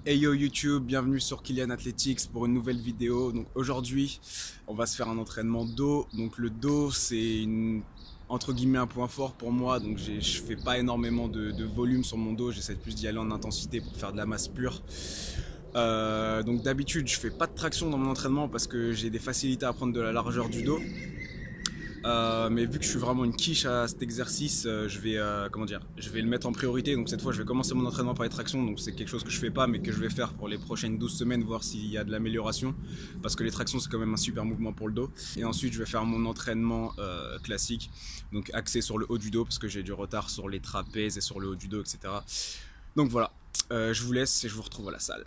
Hey yo YouTube, bienvenue sur Kylian Athletics pour une nouvelle vidéo. Donc aujourd'hui, on va se faire un entraînement dos. Donc le dos, c'est entre guillemets un point fort pour moi. Donc je fais pas énormément de volume sur mon dos. J'essaie plus d'y aller en intensité pour faire de la masse pure. Donc d'habitude, je fais pas de traction dans mon entraînement parce que j'ai des facilités à prendre de la largeur du dos. Mais vu que je suis vraiment une quiche à cet exercice, je vais le mettre en priorité. Donc cette fois, je vais commencer mon entraînement par les tractions. Donc c'est quelque chose que je fais pas, mais que je vais faire pour les prochaines 12 semaines, voir s'il y a de l'amélioration. Parce que les tractions, c'est quand même un super mouvement pour le dos. Et ensuite, je vais faire mon entraînement classique, donc axé sur le haut du dos, parce que j'ai du retard sur les trapèzes et sur le haut du dos, etc. Donc voilà, je vous laisse et je vous retrouve à la salle.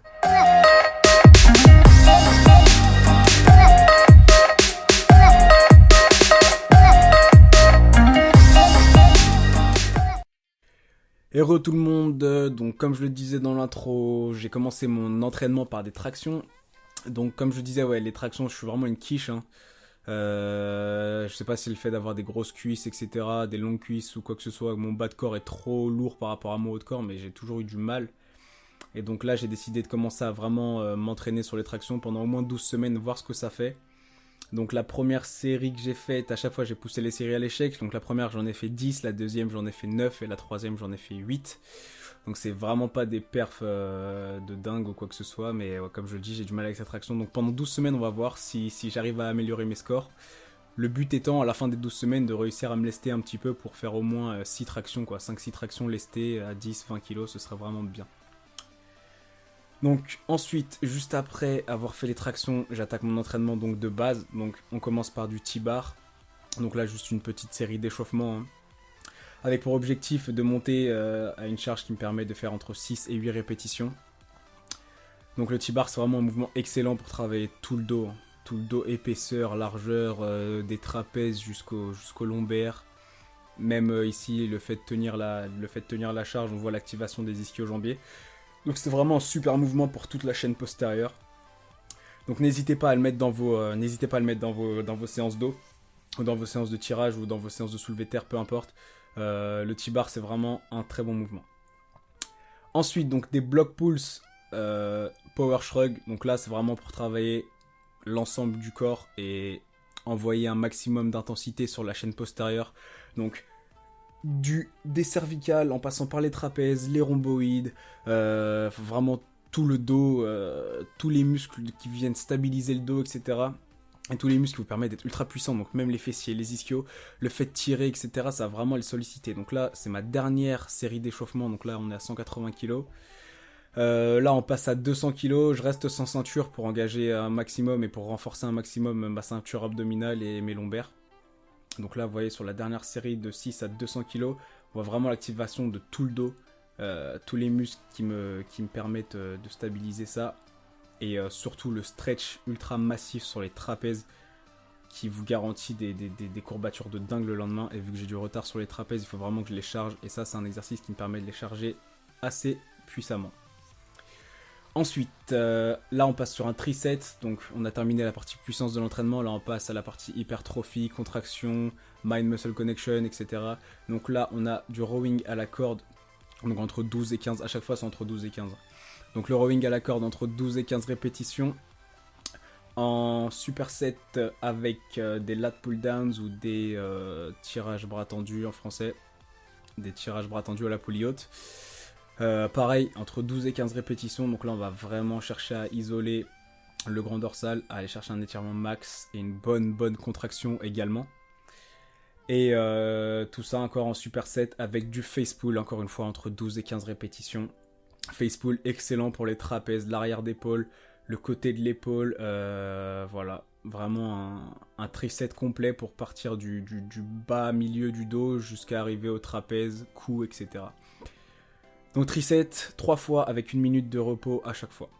Heureux tout le monde, donc comme je le disais dans l'intro, j'ai commencé mon entraînement par des tractions. Donc comme je disais, ouais, les tractions, je suis vraiment une quiche, hein. Je sais pas si le fait d'avoir des grosses cuisses, etc., des longues cuisses ou quoi que ce soit, mon bas de corps est trop lourd par rapport à mon haut de corps, mais j'ai toujours eu du mal. Et donc là, j'ai décidé de commencer à vraiment m'entraîner sur les tractions pendant au moins 12 semaines, voir ce que ça fait. Donc la première série que j'ai faite, à chaque fois j'ai poussé les séries à l'échec. Donc la première j'en ai fait 10, la deuxième j'en ai fait 9 et la troisième j'en ai fait 8. Donc c'est vraiment pas des perfs de dingue ou quoi que ce soit, mais comme je le dis, j'ai du mal avec cette traction. Donc pendant 12 semaines on va voir si j'arrive à améliorer mes scores. Le but étant à la fin des 12 semaines de réussir à me lester un petit peu pour faire au moins 6 tractions, quoi. 5-6 tractions lestées à 10-20 kg, ce serait vraiment bien. Donc ensuite, juste après avoir fait les tractions, j'attaque mon entraînement donc de base. Donc on commence par du T-bar. Donc là juste une petite série d'échauffement, hein, avec pour objectif de monter à une charge qui me permet de faire entre 6 et 8 répétitions. Donc le T-bar c'est vraiment un mouvement excellent pour travailler tout le dos, hein. Tout le dos, épaisseur, largeur, des trapèzes jusqu'au lombaire. Même ici le fait de tenir la charge, on voit l'activation des ischio-jambiers. Donc c'est vraiment un super mouvement pour toute la chaîne postérieure. Donc n'hésitez pas à le mettre dans vos séances d'eau, ou dans vos séances de tirage, ou dans vos séances de soulevé de terre, peu importe. Le T-bar c'est vraiment un très bon mouvement. Ensuite, donc des block pulls power shrug. Donc là c'est vraiment pour travailler l'ensemble du corps et envoyer un maximum d'intensité sur la chaîne postérieure. Donc des cervicales en passant par les trapèzes, les rhomboïdes, vraiment tout le dos, tous les muscles qui viennent stabiliser le dos, etc. Et tous les muscles qui vous permettent d'être ultra puissants, donc même les fessiers, les ischios, le fait de tirer, etc. Ça va vraiment les solliciter. Donc là, c'est ma dernière série d'échauffement, donc là on est à 180 kg. Là on passe à 200 kg, je reste sans ceinture pour engager un maximum et pour renforcer un maximum ma ceinture abdominale et mes lombaires. Donc là, vous voyez, sur la dernière série de 6 à 200 kg, on voit vraiment l'activation de tout le dos, tous les muscles qui me permettent de stabiliser ça, et surtout le stretch ultra massif sur les trapèzes qui vous garantit des courbatures de dingue le lendemain. Et vu que j'ai du retard sur les trapèzes, il faut vraiment que je les charge, et ça, c'est un exercice qui me permet de les charger assez puissamment. Ensuite, là on passe sur un triset, donc on a terminé la partie puissance de l'entraînement, là on passe à la partie hypertrophie, contraction, mind-muscle connection, etc. Donc là on a du rowing à la corde, donc entre 12 et 15, à chaque fois c'est entre 12 et 15. Donc le rowing à la corde entre 12 et 15 répétitions, en superset avec des lat pull downs ou des tirages bras tendus en français, des tirages bras tendus à la poulie haute. Pareil, entre 12 et 15 répétitions, donc là on va vraiment chercher à isoler le grand dorsal, à aller chercher un étirement max et une bonne contraction également. Et tout ça encore en superset avec du face pull, encore une fois entre 12 et 15 répétitions. Face pull excellent pour les trapèzes, l'arrière d'épaule, le côté de l'épaule, voilà. Vraiment un triset complet pour partir du bas milieu du dos jusqu'à arriver au trapèze, cou, etc. Donc triset 3 fois avec 1 minute de repos à chaque fois.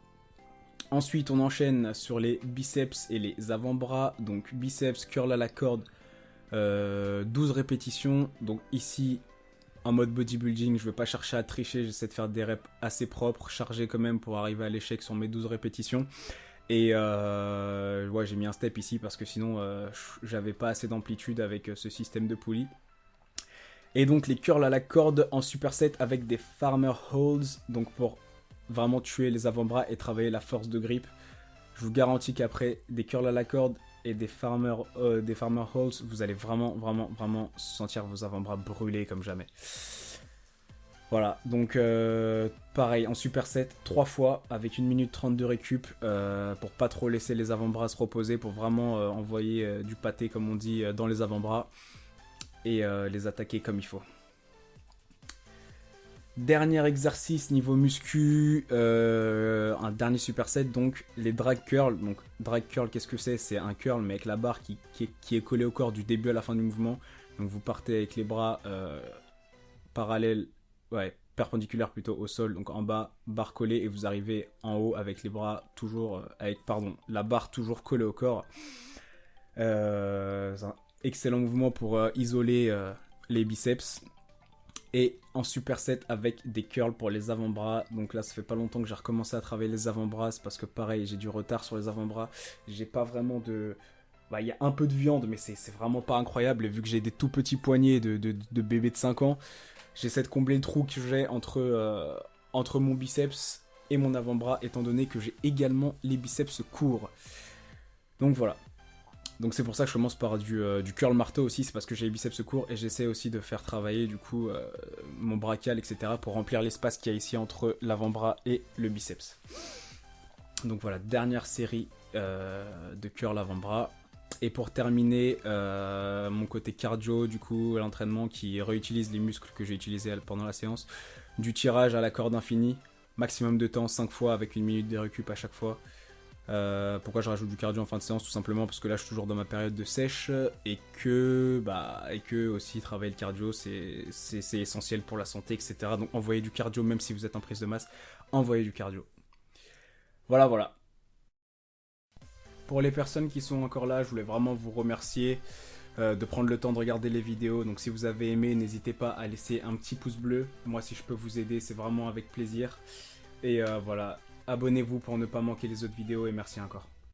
Ensuite on enchaîne sur les biceps et les avant-bras. Donc biceps, curl à la corde, 12 répétitions. Donc ici en mode bodybuilding, je ne vais pas chercher à tricher, j'essaie de faire des reps assez propres, chargés quand même pour arriver à l'échec sur mes 12 répétitions. Et ouais, j'ai mis un step ici parce que sinon j'avais pas assez d'amplitude avec ce système de poulie. Et donc les curls à la corde en superset avec des farmer holds, donc pour vraiment tuer les avant-bras et travailler la force de grippe. Je vous garantis qu'après des curls à la corde et des farmer holds, vous allez vraiment sentir vos avant-bras brûler comme jamais. Voilà, donc pareil, en superset, 3 fois, avec 1 minute 30 de récup, pour pas trop laisser les avant-bras se reposer, pour vraiment envoyer du pâté, comme on dit, dans les avant-bras, et les attaquer comme il faut. Dernier exercice niveau muscu, un dernier superset, donc les drag curls. Donc drag curl, qu'est-ce que c'est? C'est un curl mais avec la barre qui est collée au corps du début à la fin du mouvement. Donc vous partez avec les bras parallèles, perpendiculaires plutôt au sol, donc en bas, barre collée, et vous arrivez en haut avec les bras toujours, la barre toujours collée au corps. C'est un excellent mouvement pour isoler les biceps. Et en superset avec des curls pour les avant-bras. Donc là, ça fait pas longtemps que j'ai recommencé à travailler les avant-bras. C'est parce que pareil, j'ai du retard sur les avant-bras. J'ai pas vraiment de... il y a un peu de viande, mais c'est vraiment pas incroyable. Et vu que j'ai des tout petits poignets de bébé de 5 ans, j'essaie de combler le trou que j'ai entre mon biceps et mon avant-bras, étant donné que j'ai également les biceps courts. Donc voilà. Donc c'est pour ça que je commence par du curl marteau aussi, c'est parce que j'ai les biceps courts et j'essaie aussi de faire travailler du coup mon brachial, etc. pour remplir l'espace qu'il y a ici entre l'avant-bras et le biceps. Donc voilà, dernière série de curl avant-bras. Et pour terminer, mon côté cardio, du coup, à l'entraînement qui réutilise les muscles que j'ai utilisés pendant la séance. Du tirage à la corde infinie, maximum de temps, 5 fois avec 1 minute de récup à chaque fois. Pourquoi je rajoute du cardio en fin de séance? Tout simplement parce que là je suis toujours dans ma période de sèche et que aussi travailler le cardio c'est essentiel pour la santé, etc. Donc envoyez du cardio, même si vous êtes en prise de masse, envoyez du cardio. Voilà. Pour les personnes qui sont encore là, je voulais vraiment vous remercier de prendre le temps de regarder les vidéos. Donc si vous avez aimé, n'hésitez pas à laisser un petit pouce bleu. Moi, si je peux vous aider, c'est vraiment avec plaisir. Et voilà, abonnez-vous pour ne pas manquer les autres vidéos et merci encore.